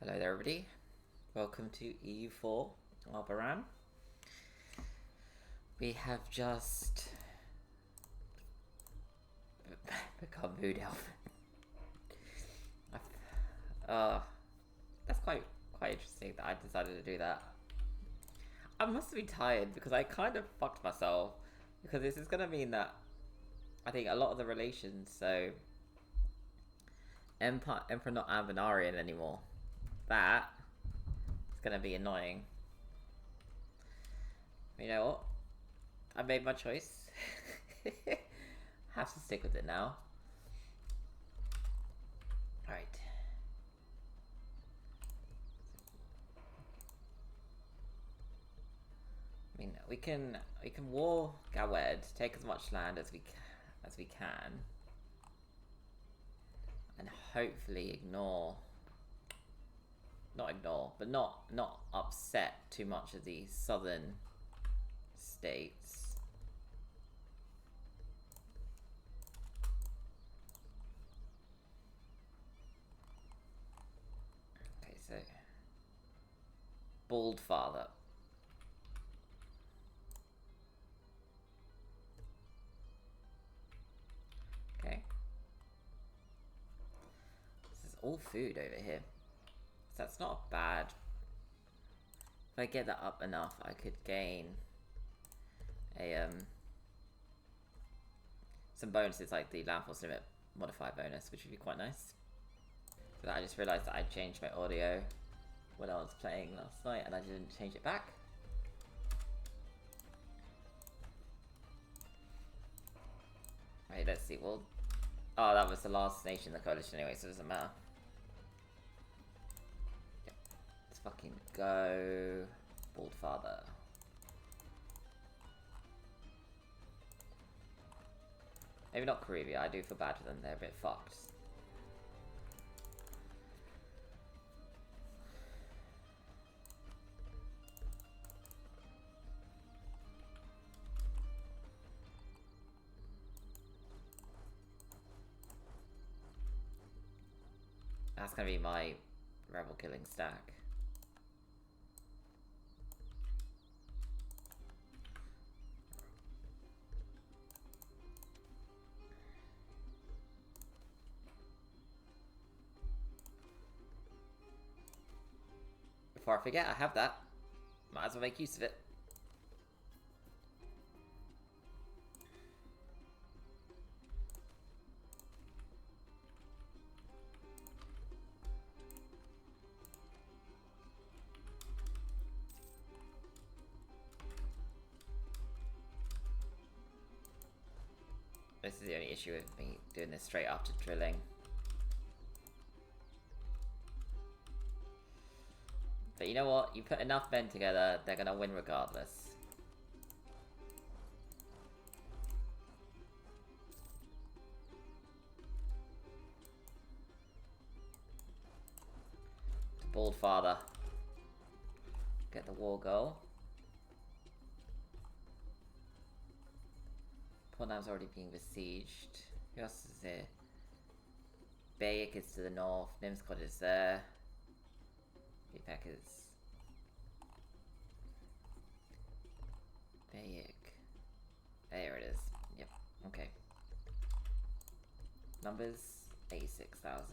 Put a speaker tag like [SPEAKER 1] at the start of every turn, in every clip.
[SPEAKER 1] Hello there everybody, welcome to EU4 Arbaran. We have just become mood elf. That's quite interesting that I decided to do that. I must be tired because I kind of fucked myself, because this is gonna mean that I think a lot of the relations, so Emperor not Anbennar anymore. That is gonna be annoying. You know what? I made my choice. Have to stick with it now. Alright. I mean, we can war Gawed, take as much land as we can, and hopefully not upset too much of the southern states. Okay, so Bald Father. Okay. This is all food over here. So that's not bad. If I get that up enough, I could gain a some bonuses like the landforce limit modifier bonus, which would be quite nice. But I just realised that I changed my audio when I was playing last night and I didn't change it back. Right, let's see. Well, oh, that was the last nation in the coalition anyway, so it doesn't matter. Yep. Let's fucking go. Bald Father. Maybe not Caribia, I do feel bad for them, they're a bit fucked. That's gonna be my rebel killing stack. Before I forget, I have that. Might as well make use of it. This is the only issue with me doing this straight up to drilling. But you know what? You put enough men together, they're gonna win regardless. Bald Father. Get the war goal. Portnam's already being besieged. Who else is here? Bayek is to the north. Nimscott is there. Bipek is... Bayek. There it is. Yep. Okay. Numbers 86,000.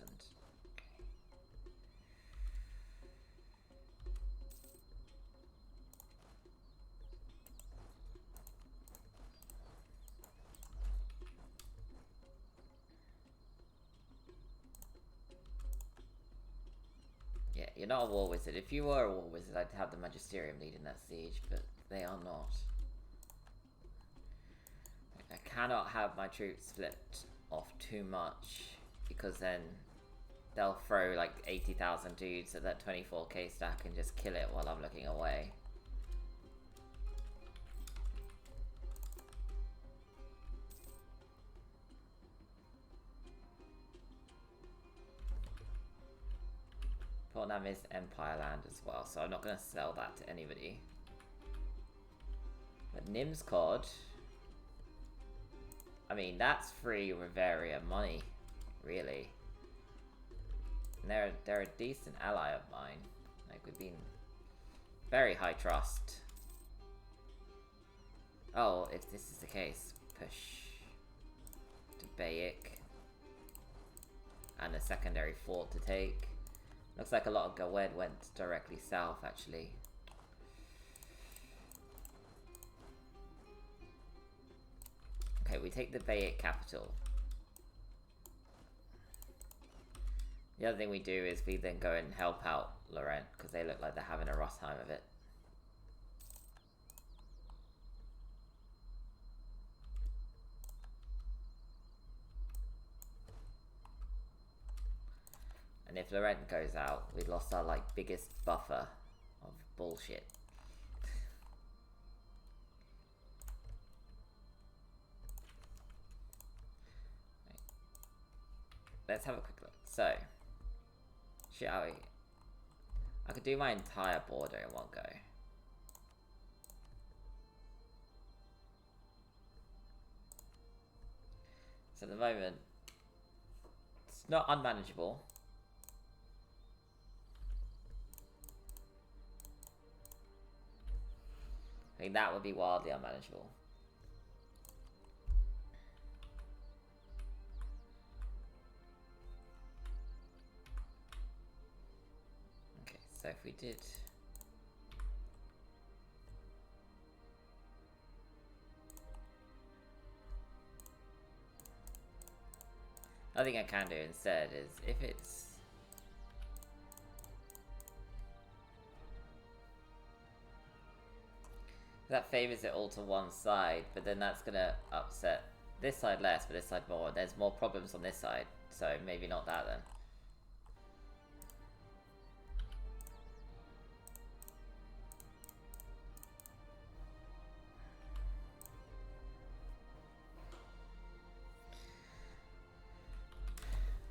[SPEAKER 1] Yeah, you're not a war wizard. If you were a war wizard, I'd have the Magisterium leading that siege, but they are not. I cannot have my troops flipped off too much, because then they'll throw like 80,000 dudes at that 24k stack and just kill it while I'm looking away. Portnam is Empire land as well, so I'm not going to sell that to anybody. But Nimscott, I mean, that's free Riveria money, really. And they're a decent ally of mine. Like, we've been very high trust. Oh, if this is the case, push to Bayek. And a secondary fort to take. Looks like a lot of Gawed went directly south, actually. Okay, we take the Bayek capital. The other thing we do is we then go and help out Laurent, because they look like they're having a rough time of it. And if Laurent goes out, we lost our, like, biggest buffer of bullshit. Right. Let's have a quick look. So, shall we? I could do my entire border in one go. So at the moment, it's not unmanageable. I think that would be wildly unmanageable. Okay, so if we did... I think I can do instead is if it's... That favors it all to one side, but then that's gonna upset this side less, but this side more. There's more problems on this side, so maybe not that then.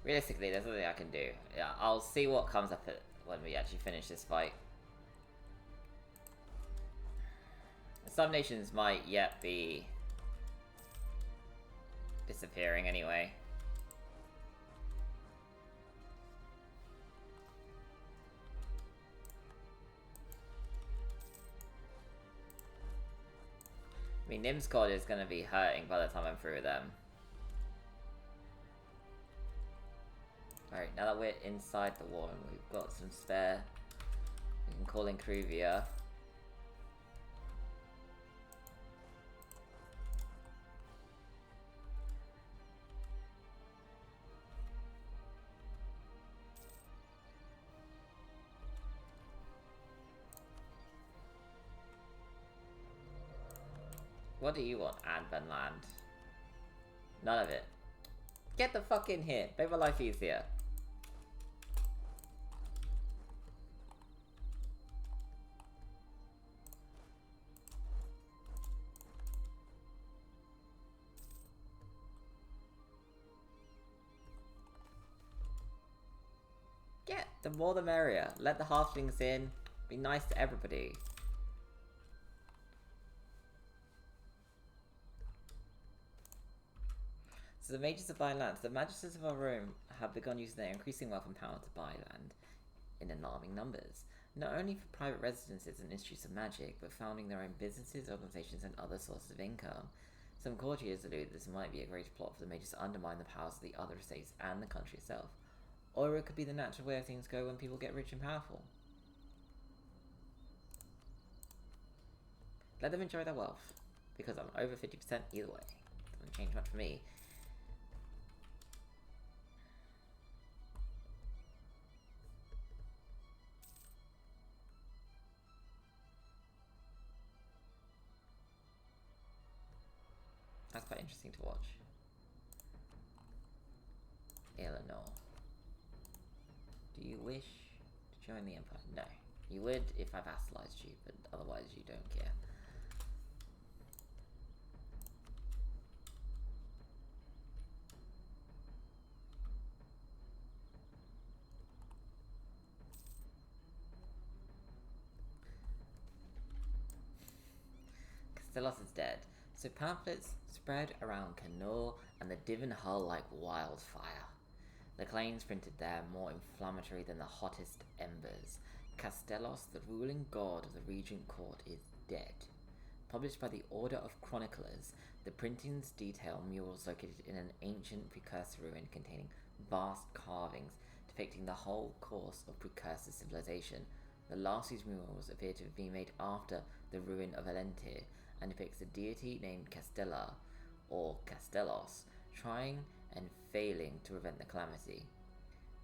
[SPEAKER 1] Realistically, there's nothing I can do. Yeah, I'll see what comes up when we actually finish this fight. Some nations might yet be disappearing anyway. I mean, Nimscod is going to be hurting by the time I'm through with them. Alright, now that we're inside the war and we've got some spare, we can call in Kruvia. What do you want, Anbennar? None of it. Get the fuck in here. Make my life easier. Get the more the merrier. Let the halflings in. Be nice to everybody. So the mages of buying land. The magistrates of our Rome have begun using their increasing wealth and power to buy land in alarming numbers. Not only for private residences and institutes of magic, but founding their own businesses, organizations, and other sources of income. Some courtiers allude that this might be a greater plot for the mages to undermine the powers of the other estates and the country itself. Or it could be the natural way of things go when people get rich and powerful. Let them enjoy their wealth, because I'm over 50% either way. Doesn't change much for me. That's quite interesting to watch. Eleanor. Do you wish to join the Empire? No. You would if I vassalized you, but otherwise you don't care. Castellos is dead. So pamphlets spread around Canor and the Divin Hull like wildfire. The claims printed there more inflammatory than the hottest embers. Castellos, the ruling god of the Regent Court, is dead. Published by the Order of Chroniclers, the printings detail murals located in an ancient precursor ruin containing vast carvings depicting the whole course of precursor civilization. The last of these murals appear to have been made after the ruin of Elentir and depicts a deity named Castella, or Castellos, trying and failing to prevent the calamity.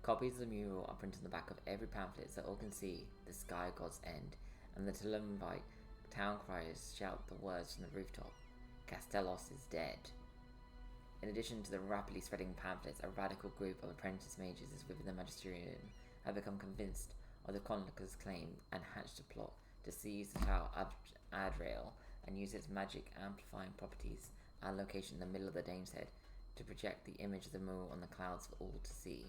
[SPEAKER 1] Copies of the mural are printed on the back of every pamphlet so all can see the sky god's end, and the Tulumvite town criers shout the words from the rooftop: Castellos is dead. In addition to the rapidly spreading pamphlets, a radical group of apprentice mages within the magisterium have become convinced of the chronicler's claim and hatched a plot to seize the tower Adrail and use its magic amplifying properties at a location in the middle of the Dane's Head to project the image of the mural on the clouds for all to see.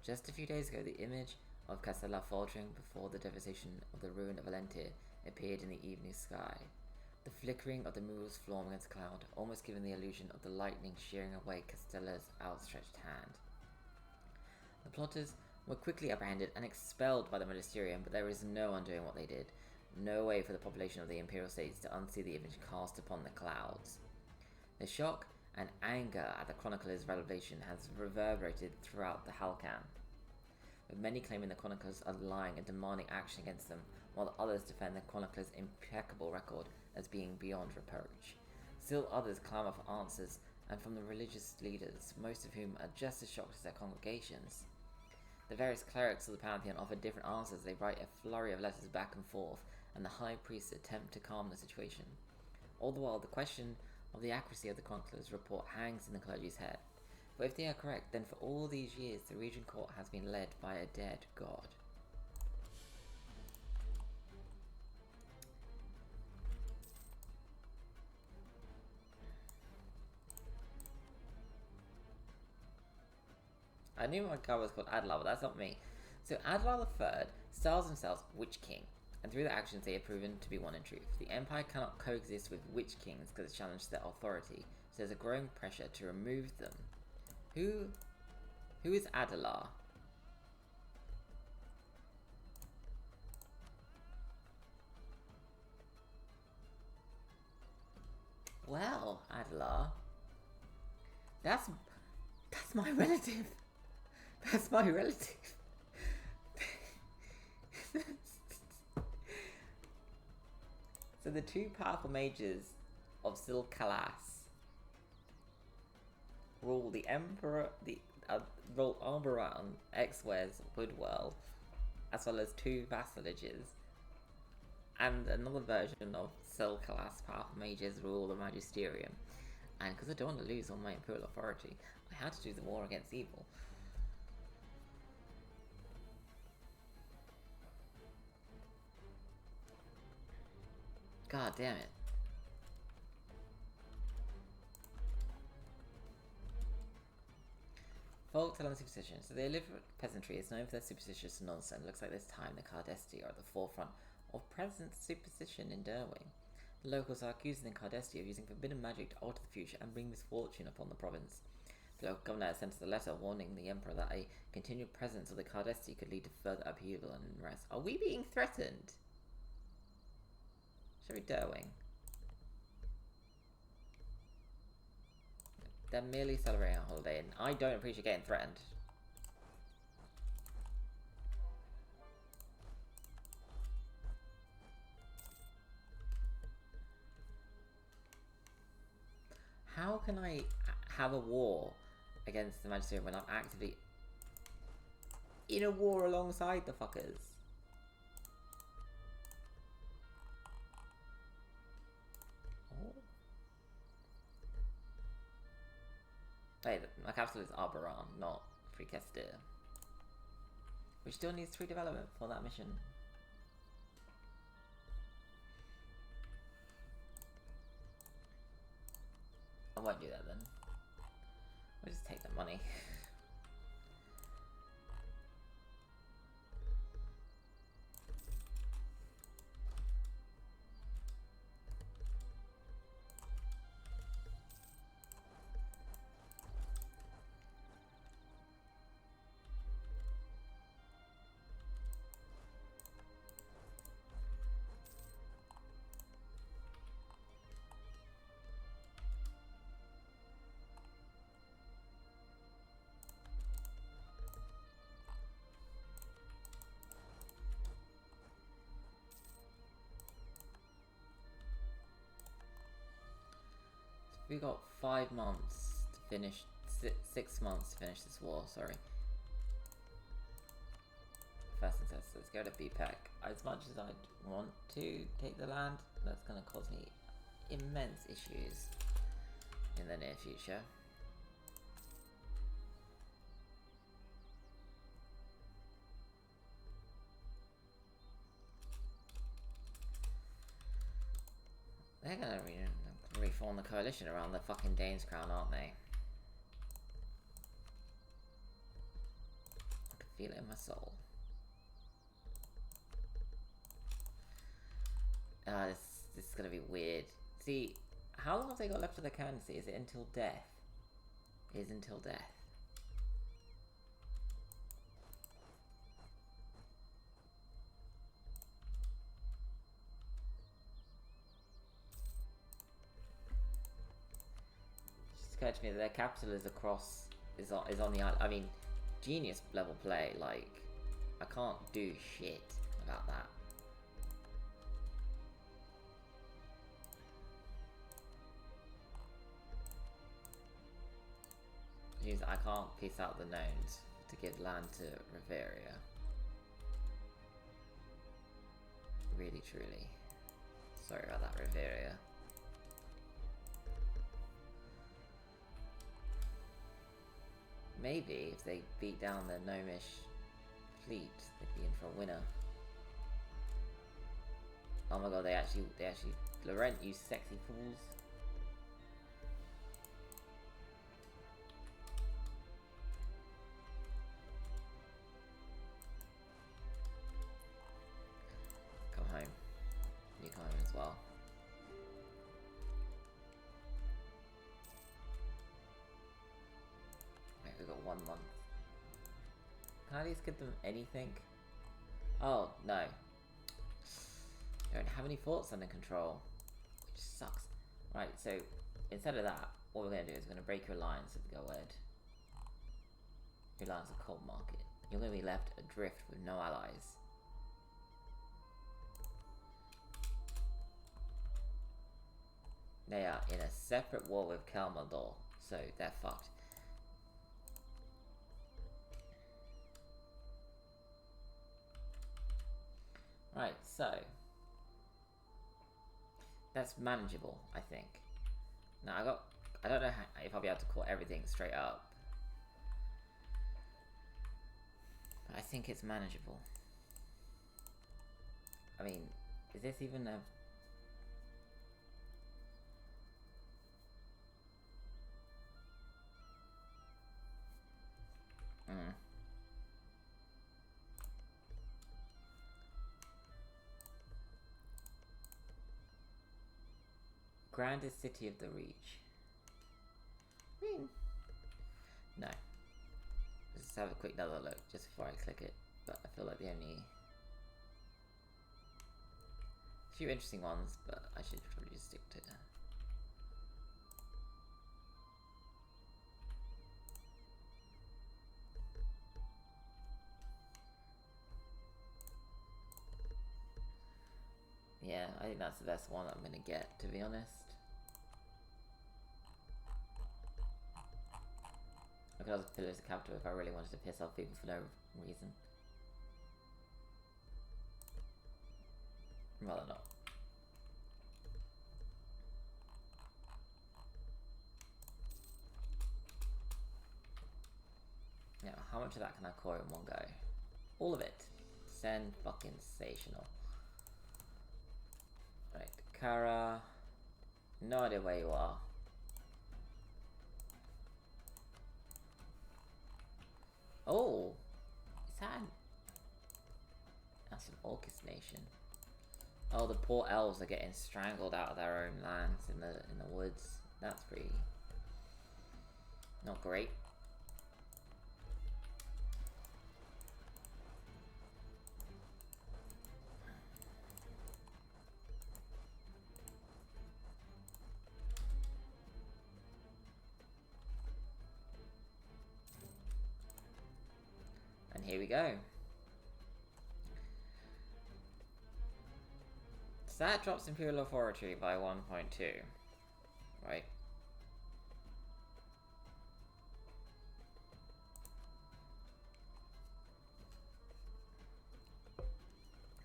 [SPEAKER 1] Just a few days ago, the image of Castella faltering before the devastation of the ruin of Elentir appeared in the evening sky. The flickering of the mural's form against the cloud, almost giving the illusion of the lightning shearing away Castella's outstretched hand. The plotters were quickly apprehended and expelled by the magisterium, but there is no undoing what they did. No way for the population of the Imperial States to unsee the image cast upon the clouds. The shock and anger at the chronicler's revelation has reverberated throughout the Halcan, with many claiming the chroniclers are lying and demanding action against them, while others defend the chronicler's impeccable record as being beyond reproach. Still others clamour for answers, and from the religious leaders, most of whom are just as shocked as their congregations. The various clerics of the Pantheon offer different answers. They write a flurry of letters back and forth, and the high priests attempt to calm the situation. All the while, the question of the accuracy of the chronicler's report hangs in the clergy's head. For if they are correct, then for all these years the Regent Court has been led by a dead god. I knew my guy was called Adlar, but that's not me. So Adlar III styles himself Witch King, and through their actions they have proven to be one in truth. The Empire cannot coexist with Witch Kings because it challenges their authority, so there's a growing pressure to remove them. Who is Adalar? Well, Adalar, that's my relative. That's my relative. So the two powerful mages of Silcalas rule the Emperor, rule Arbaran, Exwares, Woodwell, as well as two vassalages, and another version of Silcalas powerful mages rule the Magisterium. And because I don't want to lose all my imperial authority, I had to do the war against evil. God damn it. Folk tale and superstition. So the illiterate peasantry is known for their superstitious nonsense. Looks like this time the Cardesti are at the forefront of present superstition in Derwing. The locals are accusing the Cardesti of using forbidden magic to alter the future and bring misfortune upon the province. The local governor has sent us a letter warning the Emperor that a continued presence of the Cardesti could lead to further upheaval and unrest. Are we being threatened? Shall we Derwing? They're merely celebrating a holiday, and I don't appreciate getting threatened. How can I have a war against the Magisterium when I'm actively in a war alongside the fuckers? Wait, my capital is Arbaran, not Frikestir. Which still needs 3 development for that mission. I won't do that then. We'll just take the money. We got 5 months to finish, 6 months to finish this war, sorry. First and test, let's go to BPEC. As much as I'd want to take the land, that's going to cause me immense issues in the near future. They're gonna reform the coalition around the fucking Danes crown, aren't they? I can feel it in my soul. This is gonna be weird. See, how long have they got left of the candidacy? Is it until death? It is until death. Occurred to me that their capital is across is on the island. I mean, genius level play. Like, I can't do shit about that. Means I can't piece out the knowns to give land to Riveria. Really, truly. Sorry about that, Riveria. Maybe if they beat down the gnomish fleet, they'd be in for a winner. Oh my god, they actually Laurent, you sexy fools. Come home. You come home as well. We've got 1 month. Can I at least give them anything? Oh, no. Don't have any forts under control. Which sucks. Right, so instead of that, what we're going to do is we're going to break your alliance with Gawed. Your alliance with Cold Market. You're going to be left adrift with no allies. They are in a separate war with Kelmador, so they're fucked. Right, so that's manageable, I think. Now I don't know if I'll be able to call everything straight up. But I think it's manageable. I mean, is this even a... Grandest city of the Reach. I mean, no. Let's have a quick another look just before I click it. But I feel like the only few interesting ones, but I should probably just stick to. Yeah, I think that's the best one I'm gonna get, to be honest. I could also pillage the capital if I really wanted to piss off people for no reason. Rather not. Yeah, how much of that can I core in one go? All of it. Send fucking sensational. Right, Kara. No idea where you are. Oh, is that that's an Orcus nation. Oh, the poor elves are getting strangled out of their own lands in the woods. That's pretty not great. And here we go. So that drops Imperial Authority by 1.2, right?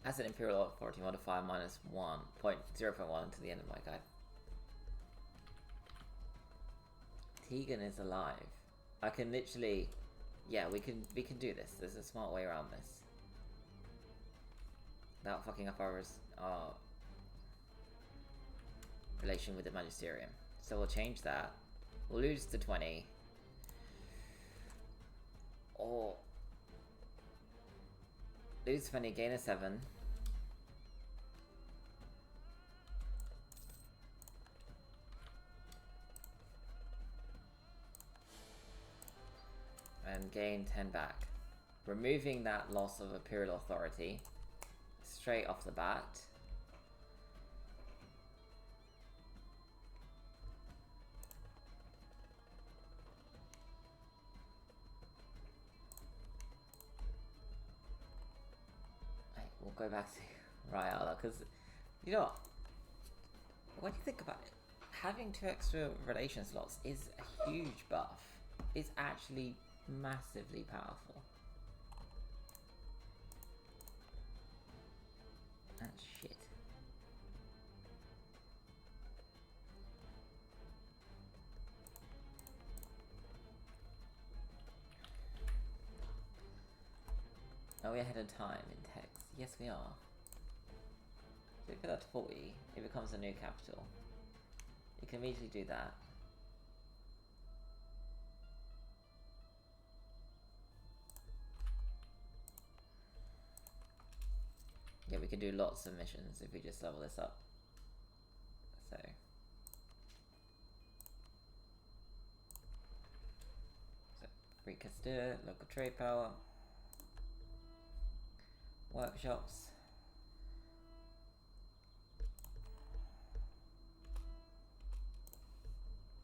[SPEAKER 1] As an Imperial Authority modifier minus 1.0.1 to the end of my guide. Tegan is alive. I can literally... Yeah, we can do this. There's a smart way around this. Without fucking up our relation with the Magisterium. So we'll change that. We'll lose the 20. Or... lose 20, gain a 7. And gain 10 back. Removing that loss of Imperial Authority straight off the bat. Right, we'll go back to Rayala, because you know what do you think about it? Having 2 extra relation slots is a huge buff. It's actually massively powerful. That's shit. Are we ahead of time in text? Yes, we are. So if we go to 40, it becomes a new capital. You can immediately do that. Yeah, we can do lots of missions if we just level this up. So free Castilla, local trade power, workshops.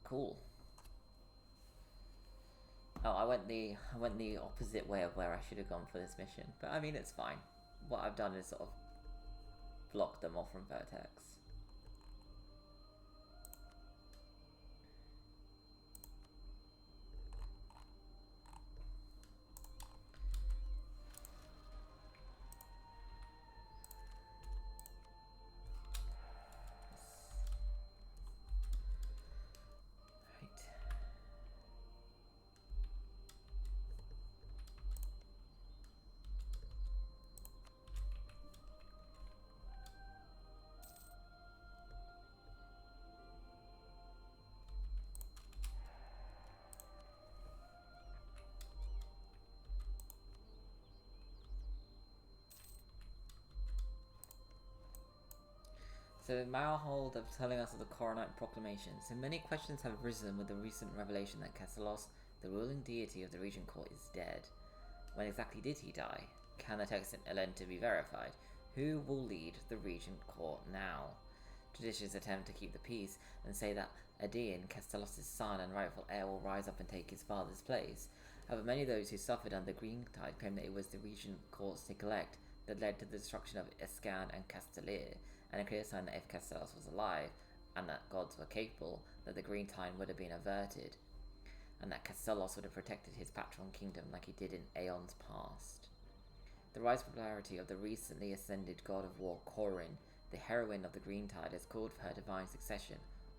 [SPEAKER 1] Cool. Oh, I went the opposite way of where I should have gone for this mission, but I mean it's fine. What I've done is sort of block them off from Vertex. So Marhold are telling us of the Coronite Proclamation. So many questions have arisen with the recent revelation that Castellos, the ruling deity of the Regent Court, is dead. When exactly did he die? Can the text in Elenta be verified? Who will lead the Regent Court now? Traditions attempt to keep the peace and say that Adean, Castellos' son and rightful heir, will rise up and take his father's place. However, many of those who suffered under Green Tide claim that it was the Regent Court's neglect that led to the destruction of Escan and Castellir, and a clear sign that if Castellos was alive, and that gods were capable, that the Green Tide would have been averted, and that Castellos would have protected his patron kingdom like he did in aeons past. The rise popularity of the recently ascended god of war Corin, the heroine of the Green Tide, has called for her divine succession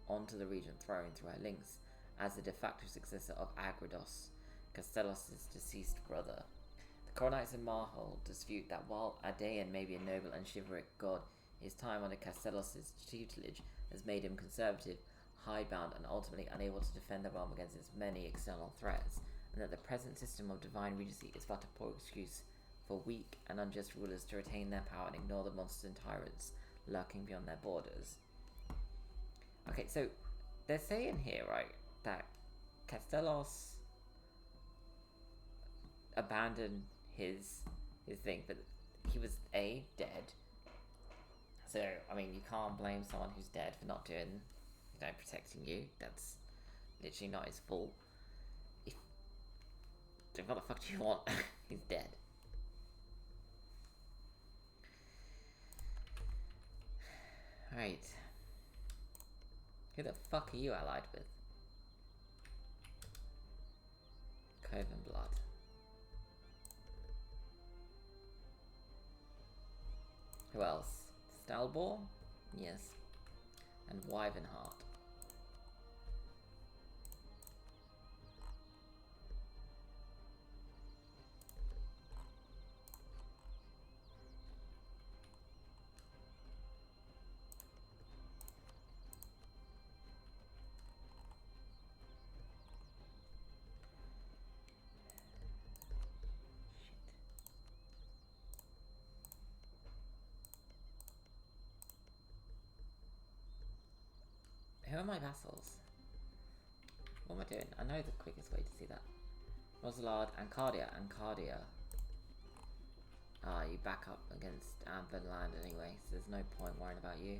[SPEAKER 1] onto the regent throne through her links as the de facto successor of Agrados, Castellos' deceased brother. The Coronites in Marhold dispute that while Adean may be a noble and chivalric god, his time under Castellos' tutelage has made him conservative, hidebound, and ultimately unable to defend the realm against its many external threats, and that the present system of divine regency is but a poor excuse for weak and unjust rulers to retain their power and ignore the monsters and tyrants lurking beyond their borders. Okay, so they're saying here, right, that Castellos abandoned his thing, but he was dead. So, I mean, you can't blame someone who's dead for not doing, protecting you. That's literally not his fault. What the fuck do you want? He's dead. Right. Who the fuck are you allied with? Coven Blood. Who else? Stalbor? Yes. And Wyvernheart. Who are my vassals? What am I doing? I know the quickest way to see that. Rosalind and Cardia. Ah, you back up against Anbennar anyway, so there's no point worrying about you.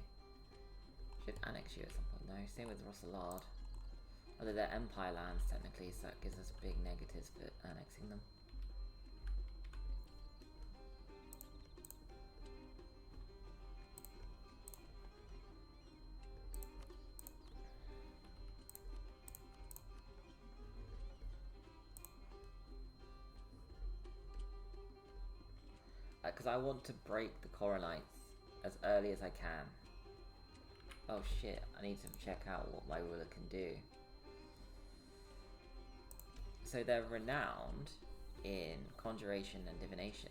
[SPEAKER 1] Should annex you at some point though. Same with Rosalind. Although they're Empire lands technically, so that gives us big negatives for annexing them. Because I want to break the Coronites as early as I can. Oh shit, I need to check out what my ruler can do. So they're renowned in conjuration and divination.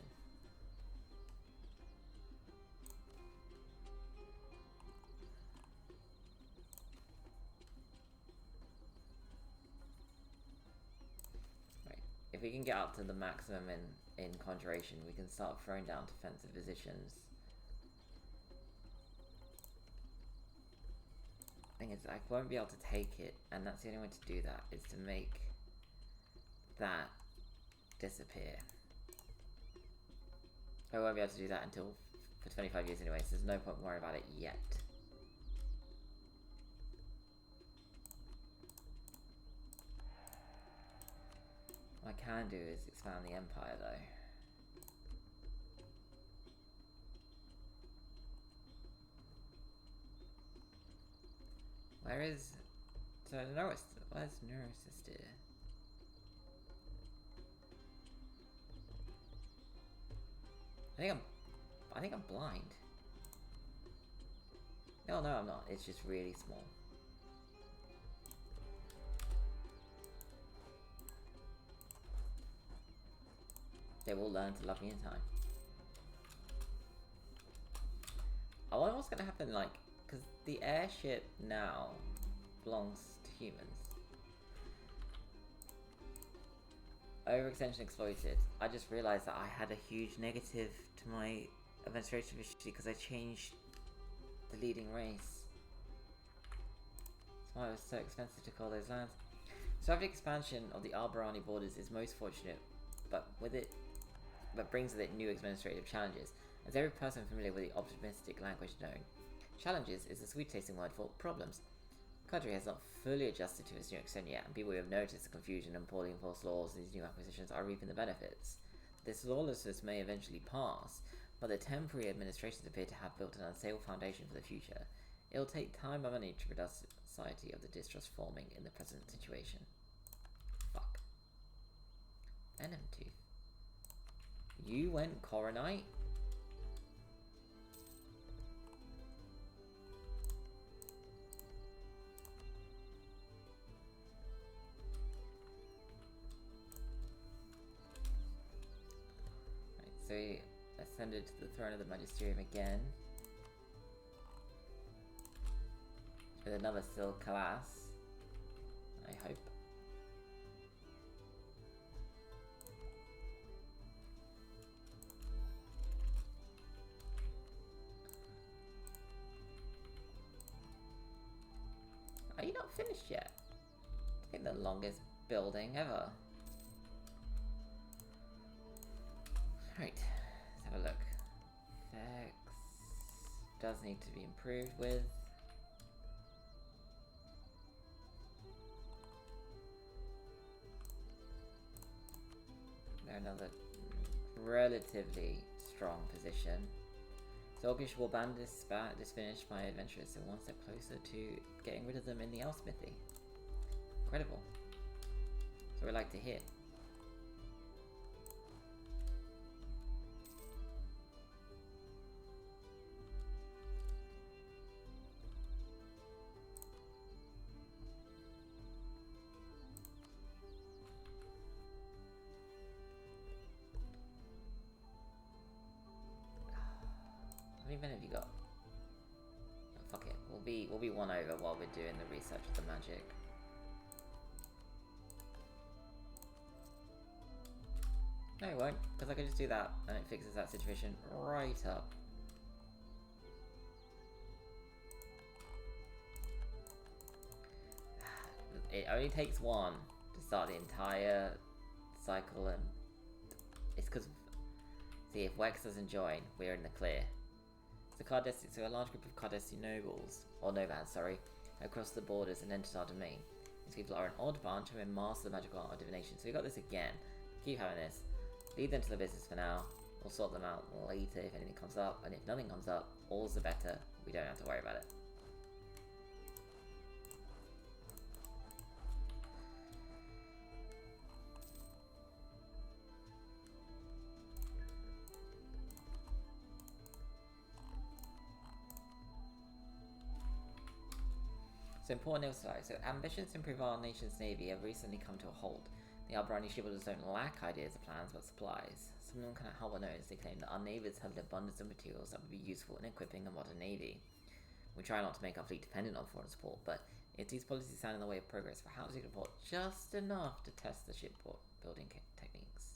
[SPEAKER 1] Right. If we can get up to the maximum in conjuration, we can start throwing down defensive positions. Thing is, I won't be able to take it, and that's the only way to do that, is to make that disappear. I won't be able to do that until for 25 years anyway, so there's no point worrying about it yet. What I can do is expand the Empire though. Where is... So where's Neurosister? I think I'm blind. No, I'm not. It's just really small. They will learn to love me in time. I wonder what's gonna happen, like, because the airship now belongs to humans. Overextension exploited. I just realised that I had a huge negative to my administrative efficiency because I changed the leading race. That's why it was so expensive to call those lands. So after expansion of the Arbarani borders is most fortunate, but brings with it new administrative challenges. As every person familiar with the optimistic language known, challenges is a sweet-tasting word for problems. The country has not fully adjusted to its new extent yet, and people who have noticed the confusion and poorly enforced laws these new acquisitions are reaping the benefits. This lawlessness may eventually pass, but the temporary administrations appear to have built an unstable foundation for the future. It will take time and money to rid our society of the distrust forming in the present situation. Fuck. Venom Tooth. You went Coronite? Right, so he ascended to the throne of the Magisterium again. With another Silk class, I hope. Are you not finished yet? I think the longest building ever. Right, let's have a look. Effects does need to be improved with. Another relatively strong position. So Orcish Warband is finished by adventurers, so one step closer to getting rid of them in the Elsmithy. Incredible. So we like to hit. many men have you got? Oh, fuck it. We'll be one over while we're doing the research of the magic. No, it won't, because I can just do that and it fixes that situation right up. It only takes one to start the entire cycle, and it's because, see, if Wex doesn't join, we're in the clear. So a large group of Cardesti nobles, or nomads, sorry, across the borders and entered our domain. These people are an odd bunch who master the magical art of divination. So we got this again. Keep having this. Leave them to the business for now. We'll sort them out later if anything comes up, and if nothing comes up, all's the better. We don't have to worry about it. So important news slide. So ambitions to improve our nation's navy have recently come to a halt. The Arbaran shipbuilders don't lack ideas or plans, but supplies. Some of them cannot help but notice they claim that our neighbours have an abundance of materials that would be useful in equipping a modern navy. We try not to make our fleet dependent on foreign support, but if these policies stand in the way of progress, perhaps we can afford just enough to test the shipbuilding techniques.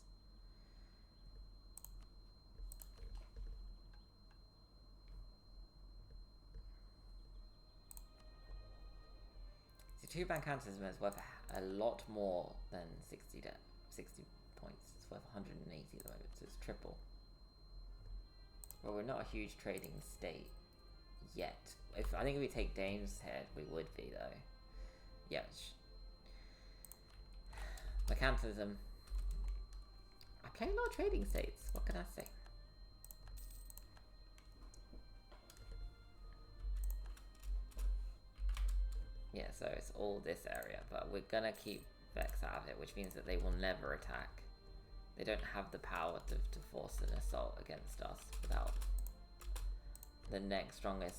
[SPEAKER 1] The two-bank counter-system is worth a lot more than 60 points. It's worth 180 at the moment, so it's triple. Well, we're not a huge trading state yet. I think if we take Dame's Head, we would be, though. Yeah. Mercantilism. I play a lot of trading states. What can I say? Yeah, so it's all this area, but we're gonna keep Vex out of it, which means that they will never attack. They don't have the power to force an assault against us without the next strongest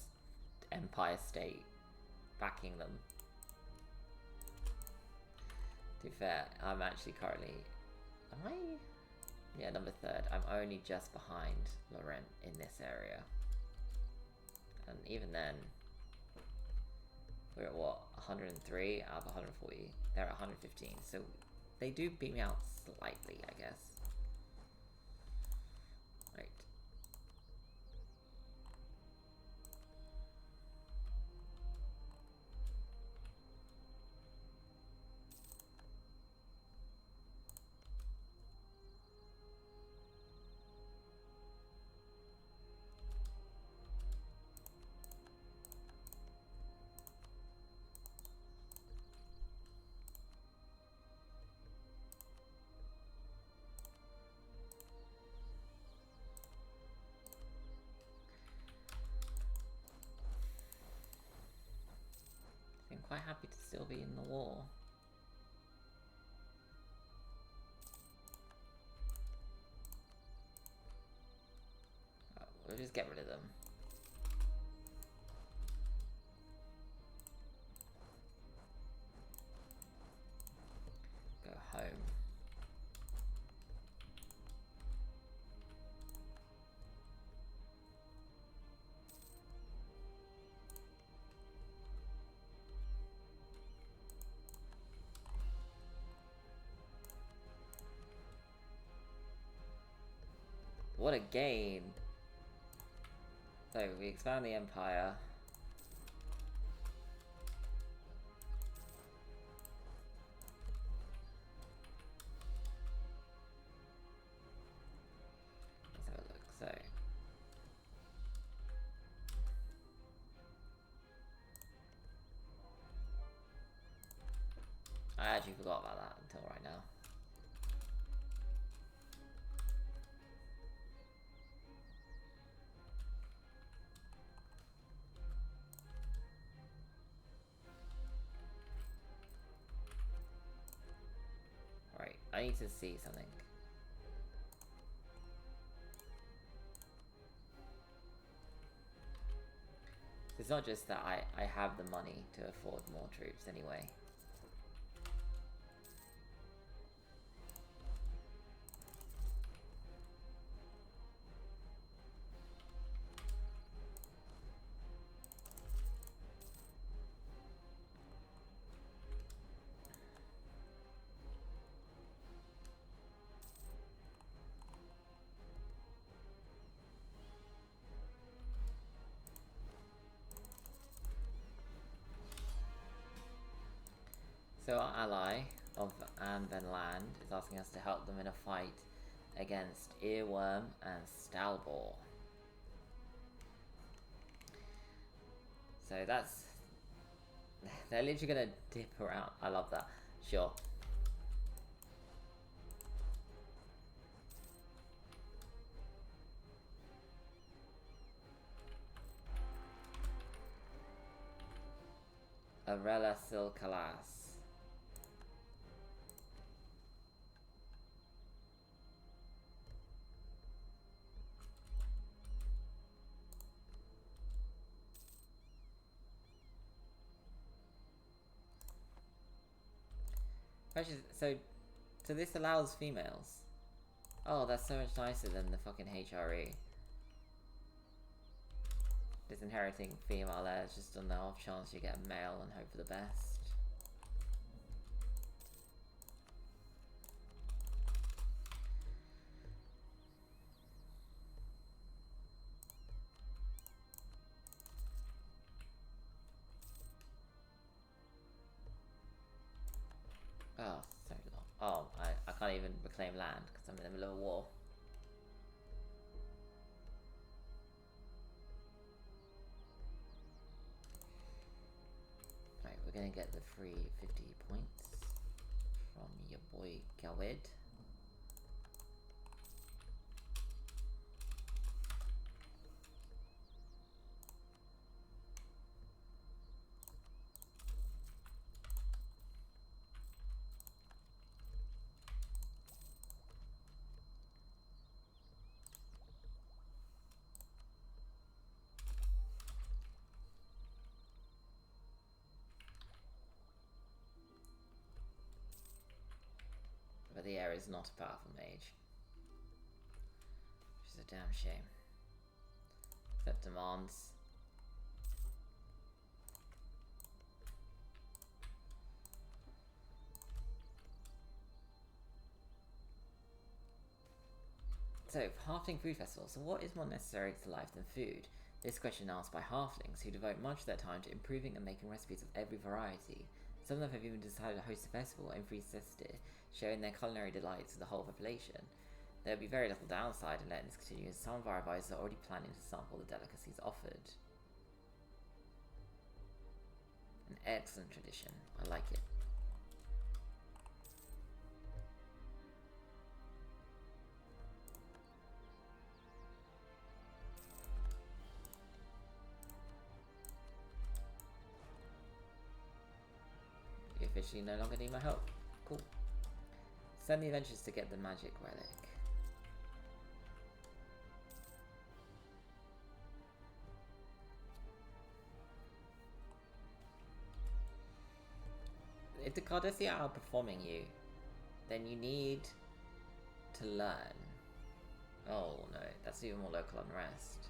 [SPEAKER 1] Empire state backing them. To be fair, I'm actually currently... Am I? Yeah, number 3rd. I'm only just behind Laurent in this area. And even then... We're at what? 103 out of 140. They're at 115. So they do beat me out slightly, I guess. Right. I'm quite happy to still be in the war. We'll just get rid of them. Go home. What a gain! So we expand the empire. Let's have a look. So I actually forgot about that until right now. Right, I need to see something. It's not just that I have the money to afford more troops anyway. So our ally of Anbennar is asking us to help them in a fight against Earworm and Stalbor. So that's... they're literally gonna dip around. I love that. Sure. Arella Silcalas. Actually, so this allows females. Oh, that's so much nicer than the fucking HRE. Disinheriting female heirs just on the off chance you get a male and hope for the best. Oh, so long. Oh, I can't even reclaim land because I'm in the middle of a war. Right, we're gonna get the free 50 points from your boy Gawed. But the heir is not a powerful mage. Which is a damn shame. That demands. So, halfling food festivals. So what is more necessary to life than food? This question asked by halflings who devote much of their time to improving and making recipes of every variety. Some of them have even decided to host a festival in Free Sister, sharing their culinary delights with the whole population. There would be very little downside in letting this continue, as some of our advisors are already planning to sample the delicacies offered. An excellent tradition. I like it. You officially no longer need my help. Cool. Send the adventurers to get the magic relic. If the Cardassians are outperforming you, then you need to learn. Oh no, that's even more local unrest.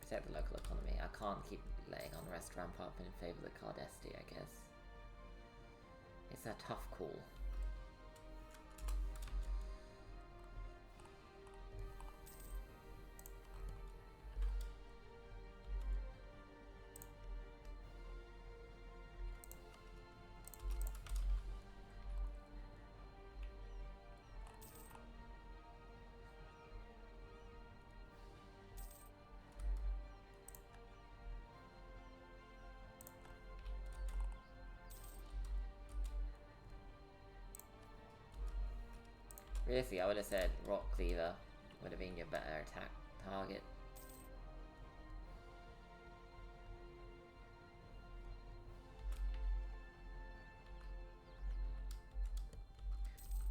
[SPEAKER 1] Protect the local economy. I can't keep letting unrest ramp up in favour of the Cardesti, I guess. It's a tough call. Really, I would have said Rock Cleaver would have been your better attack target.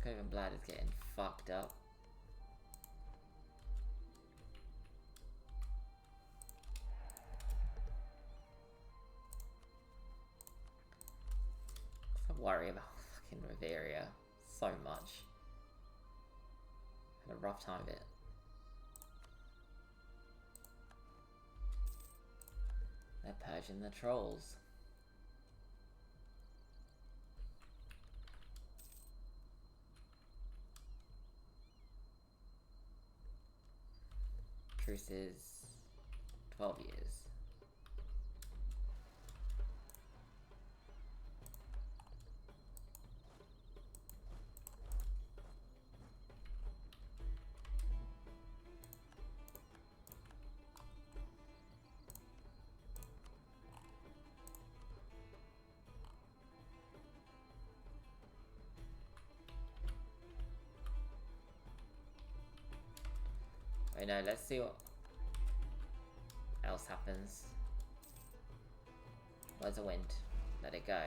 [SPEAKER 1] Coven Blad is getting fucked up. I worry about fucking Riveria so much. Had a rough time of it. They're purging the trolls. Truce is 12 years. Wait, no, let's see what else happens. Where's the wind? Let it go.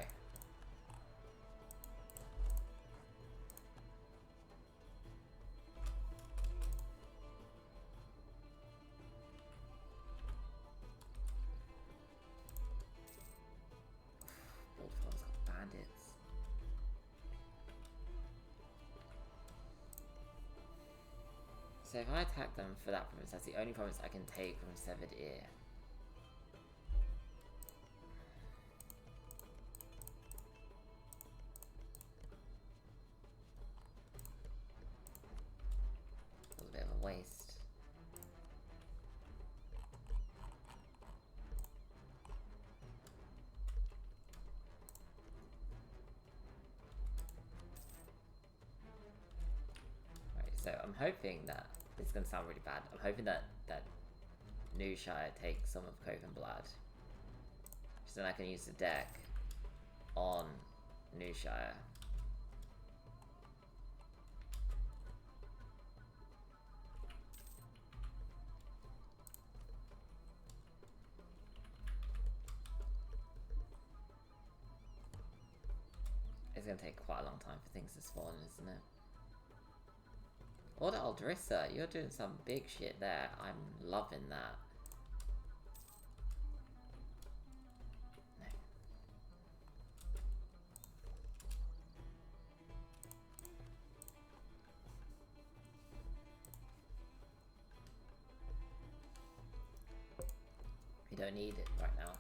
[SPEAKER 1] Bullfog's got bandits. So if I attack them for that province, that's the only province I can take from Severed Ear. It was a bit of a waste. Right, so I'm hoping that this is going to sound really bad. I'm hoping that New Shire takes some of Cove and Blood. So then I can use the deck on New Shire. It's going to take quite a long time for things to spawn, isn't it? Order Aldrissa, you're doing some big shit there. I'm loving that. No. We don't need it right now.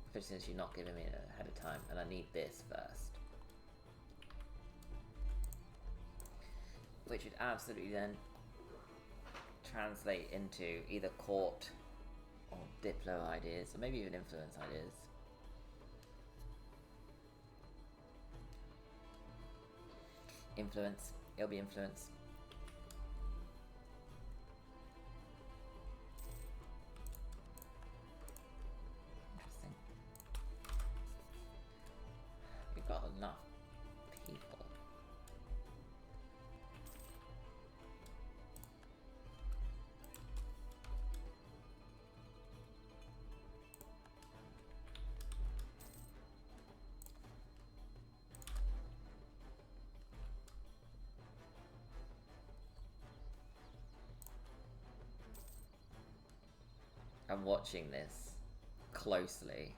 [SPEAKER 1] Especially since you're not giving me it ahead of time. And I need this first. Which would absolutely then translate into either court or diplo ideas, or maybe even influence ideas. Influence. It'll be influence. Interesting. We've got enough people. I'm watching this closely.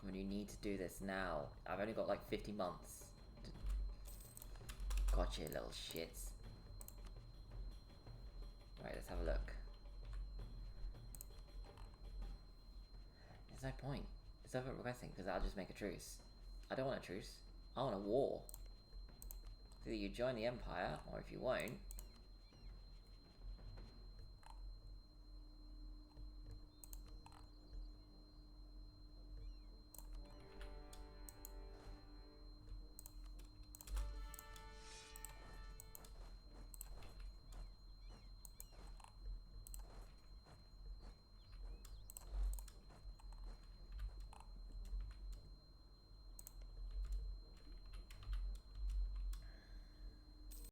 [SPEAKER 1] When you need to do this now. I've only got like 50 months. Gotcha, little shits. Right, let's have a look. There's no point. It's over requesting because I'll just make a truce. I don't want a truce. I want a war. Either you join the Empire, or if you won't,